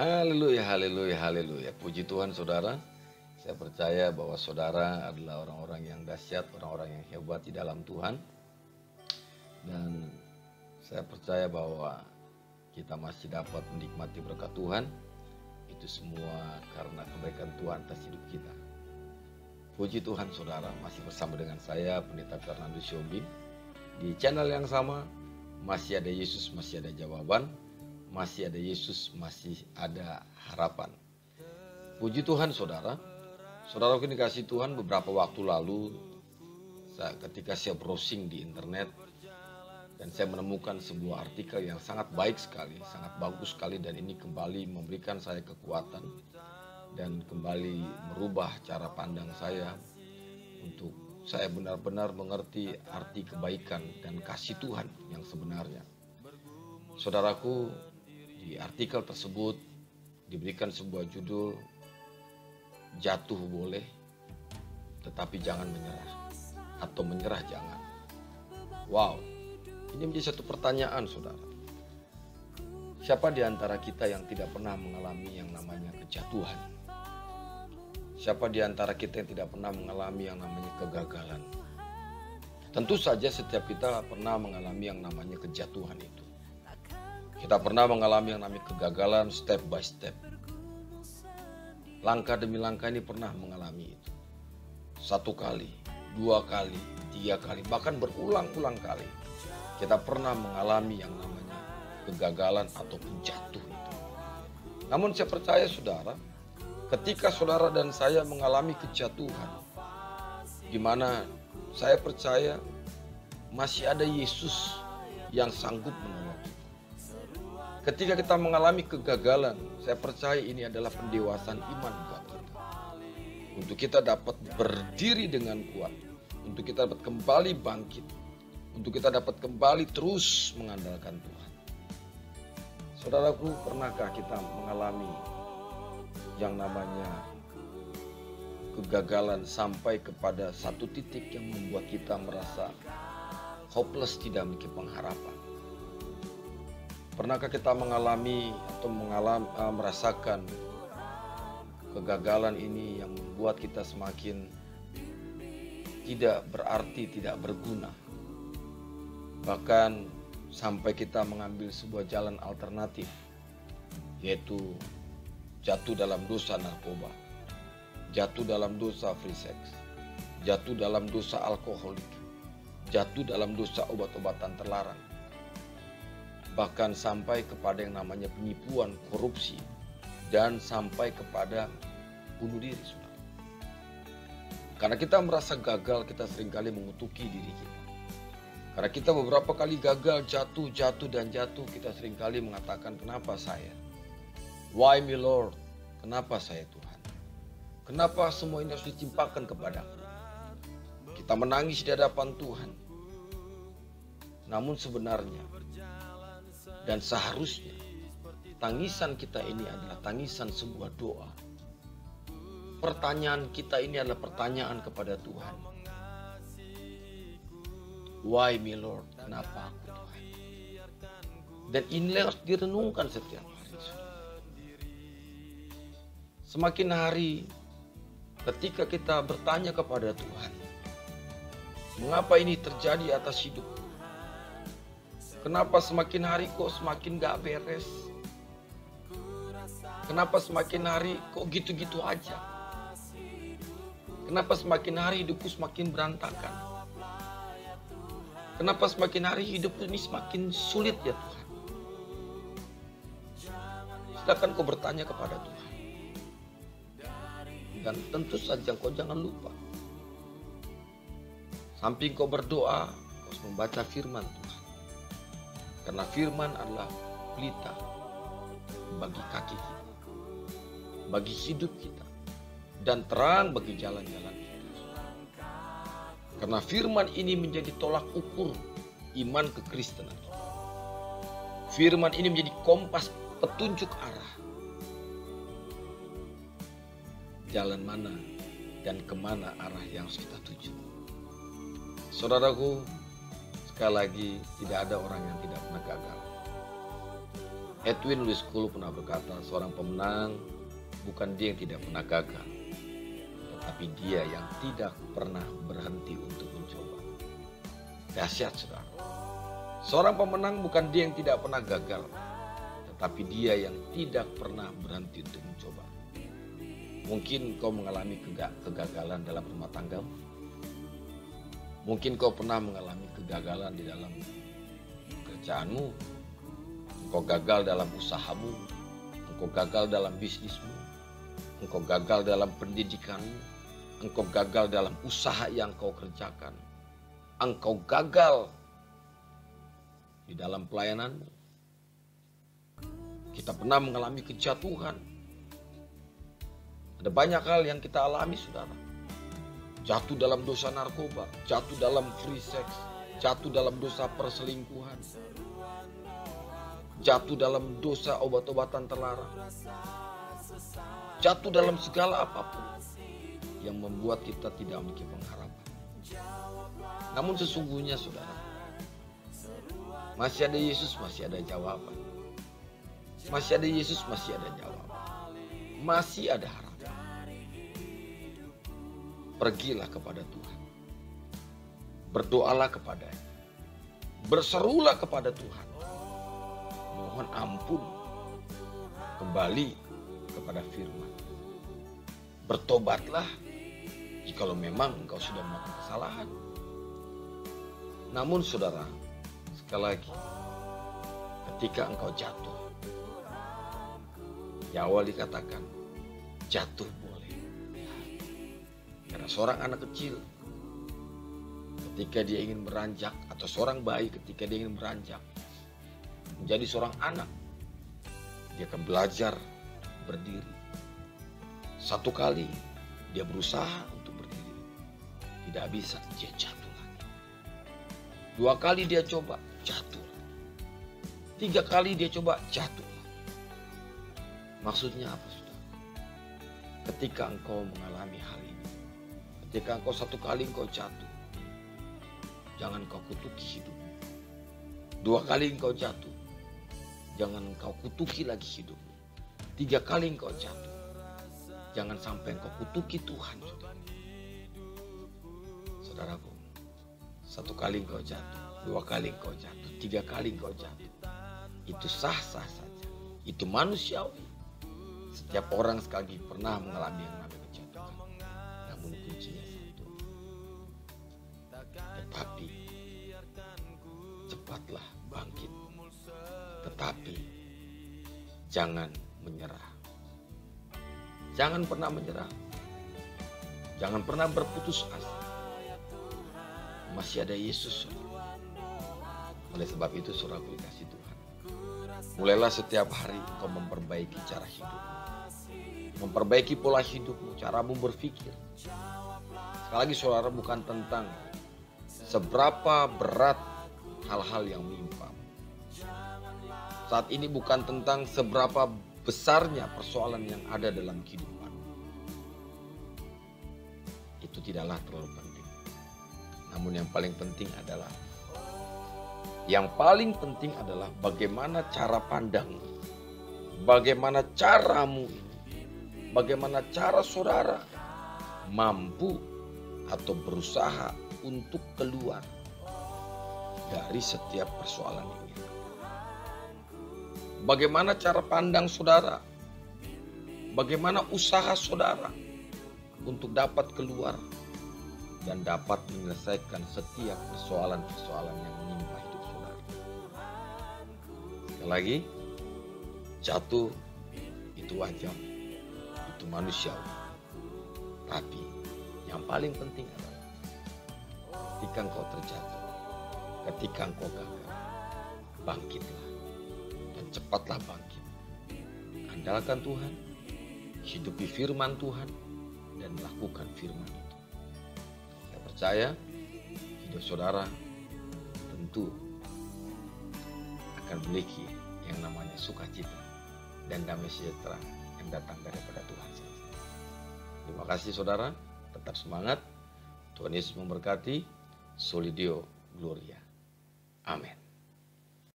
Haleluya, haleluya, haleluya. Puji Tuhan saudara. Saya percaya bahwa saudara adalah orang-orang yang dahsyat, orang-orang yang hebat di dalam Tuhan. Dan saya percaya bahwa kita masih dapat menikmati berkat Tuhan. Itu semua karena kebaikan Tuhan atas hidup kita. Puji Tuhan saudara, masih bersama dengan saya Pendeta Fernando Sihombing. Di channel yang sama, masih ada Yesus, masih ada jawaban. Masih ada Yesus, masih ada harapan. Puji Tuhan saudara. Saudara dikasih Tuhan, beberapa waktu lalu ketika saya browsing di internet dan saya menemukan sebuah artikel yang sangat baik sekali, sangat bagus sekali, dan ini kembali memberikan saya kekuatan dan kembali merubah cara pandang saya untuk saya benar-benar mengerti arti kebaikan dan kasih Tuhan yang sebenarnya. Saudaraku, di artikel tersebut diberikan sebuah judul, jatuh boleh, tetapi jangan menyerah, atau menyerah jangan. Wow, ini menjadi satu pertanyaan saudara. Siapa di antara kita yang tidak pernah mengalami yang namanya kejatuhan? Siapa di antara kita yang tidak pernah mengalami yang namanya kegagalan? Tentu saja setiap kita pernah mengalami yang namanya kejatuhan itu. Kita pernah mengalami yang namanya kegagalan step by step. Langkah demi langkah ini pernah mengalami itu. 1 kali, 2 kali, 3 kali, bahkan berulang-ulang kali. Kita pernah mengalami yang namanya kegagalan ataupun jatuh itu. Namun saya percaya saudara, ketika saudara dan saya mengalami kejatuhan, di mana saya percaya masih ada Yesus yang sanggup menolong. Ketika kita mengalami kegagalan, saya percaya ini adalah pendewasaan iman buat kita. Untuk kita dapat berdiri dengan kuat, untuk kita dapat kembali bangkit, untuk kita dapat kembali terus mengandalkan Tuhan. Saudaraku, pernahkah kita mengalami yang namanya kegagalan sampai kepada satu titik yang membuat kita merasa hopeless, tidak memiliki pengharapan? Pernahkah kita mengalami atau merasakan kegagalan ini yang membuat kita semakin tidak berarti, tidak berguna? Bahkan sampai kita mengambil sebuah jalan alternatif, yaitu jatuh dalam dosa narkoba, jatuh dalam dosa free sex, jatuh dalam dosa alkoholik, jatuh dalam dosa obat-obatan terlarang. Bahkan sampai kepada yang namanya penipuan, korupsi, dan sampai kepada bunuh diri. Saudara. Karena kita merasa gagal, kita seringkali mengutuki diri kita. Karena kita beberapa kali gagal, jatuh, kita seringkali mengatakan, kenapa saya? Why me Lord? Kenapa saya Tuhan? Kenapa semua ini harus ditimpakan kepadaku? Kita menangis di hadapan Tuhan. Namun sebenarnya dan seharusnya tangisan kita ini adalah tangisan sebuah doa. Pertanyaan kita ini adalah pertanyaan kepada Tuhan. Why me Lord? Kenapa aku Tuhan? Dan ini harus direnungkan setiap hari. Semakin hari ketika kita bertanya kepada Tuhan, mengapa ini terjadi atas hidup? Kenapa semakin hari kok semakin gak beres? Kenapa semakin hari kok gitu-gitu aja? Kenapa semakin hari hidupku semakin berantakan? Kenapa semakin hari hidup ini semakin sulit ya Tuhan? Silakan kau bertanya kepada Tuhan. Dan tentu saja kau jangan lupa, samping kau berdoa, kau harus membaca firman Tuhan. Karena firman adalah pelita bagi kaki kita, bagi hidup kita, dan terang bagi jalan-jalan kita. Karena firman ini menjadi tolak ukur iman kekristenan kita. Firman ini menjadi kompas petunjuk arah. Jalan mana dan kemana arah yang harus kita tuju. Saudaraku, sekali lagi tidak ada orang yang tidak pernah gagal. Edwin Louis Kulu pernah berkata, seorang pemenang bukan dia yang tidak pernah gagal, tetapi dia yang tidak pernah berhenti untuk mencoba. Dahsyat, saudara. Seorang pemenang bukan dia yang tidak pernah gagal, tetapi dia yang tidak pernah berhenti untuk mencoba. Mungkin kau mengalami kegagalan dalam rumah tangga. Mungkin kau pernah mengalami kegagalan di dalam pekerjaanmu. Engkau gagal dalam usahamu. Engkau gagal dalam bisnismu. Engkau gagal dalam pendidikanmu. Engkau gagal dalam usaha yang kau kerjakan. Engkau gagal di dalam pelayananmu. Kita pernah mengalami kejatuhan. Ada banyak hal yang kita alami, saudara. Jatuh dalam dosa narkoba, jatuh dalam free sex, jatuh dalam dosa perselingkuhan, jatuh dalam dosa obat-obatan terlarang, jatuh dalam segala apapun yang membuat kita tidak memiliki pengharapan. Namun sesungguhnya, saudara, masih ada Yesus, masih ada jawaban. Masih ada Yesus, masih ada jawaban. Masih ada harapan. Pergilah kepada Tuhan. Berdoalah kepadanya. Berserulah kepada Tuhan. Mohon ampun. Kembali kepada firman. Bertobatlah jikalau memang engkau sudah melakukan kesalahan. Namun saudara, sekali lagi, ketika engkau jatuh, di awal dikatakan jatuh boleh. Karena seorang anak kecil ketika dia ingin beranjak, atau seorang bayi ketika dia ingin beranjak menjadi seorang anak, dia akan belajar berdiri. Satu kali dia berusaha untuk berdiri, tidak bisa, dia jatuh lagi. Dua kali dia coba, jatuh. Tiga kali dia coba, jatuh. Maksudnya apa, saudara? Ketika engkau mengalami hal ini, ketika engkau satu kali engkau jatuh, jangan kau kutuki hidupmu. Dua kali engkau jatuh, jangan engkau kutuki lagi hidupmu. Tiga kali engkau jatuh, jangan sampai engkau kutuki Tuhan, saudara. Saudaraku, satu kali engkau jatuh, dua kali engkau jatuh, tiga kali engkau jatuh, itu sah-sah saja. Itu manusiawi. Setiap orang sekali pernah mengalami yang namanya kejatuhan. Namun kuncinya satu. Tetapi cepatlah bangkit. Tetapi jangan menyerah. Jangan pernah menyerah. Jangan pernah berputus asa. Masih ada Yesus. Oleh sebab itu, saudara dikasih Tuhan, mulailah setiap hari engkau memperbaiki cara hidup. Memperbaiki pola hidupmu, caramu berpikir. Sekali lagi saudara, bukan tentang seberapa berat hal-hal yang menimpa. Saat ini bukan tentang seberapa besarnya persoalan yang ada dalam kehidupan. Itu tidaklah terlalu penting. Namun yang paling penting adalah bagaimana cara pandangmu. Bagaimana caramu ini. Bagaimana cara saudara mampu atau berusaha untuk keluar dari setiap persoalan ini. Bagaimana cara pandang saudara? Bagaimana usaha saudara untuk dapat keluar dan dapat menyelesaikan setiap persoalan-persoalan yang menimpa hidup saudara. Sekali lagi, jatuh itu wajar. Itu manusiawi. Tapi yang paling penting adalah ketika engkau terjatuh, ketika engkau gagal, bangkitlah dan cepatlah bangkit. Andalkan Tuhan, hidupi firman Tuhan, dan lakukan firman itu. Saya percaya hidup saudara tentu akan memiliki yang namanya sukacita dan damai sejahtera yang datang daripada Tuhan. Terima kasih saudara, tetap semangat. Tuhan Yesus memberkati. Soli Deo Gloria. Amin.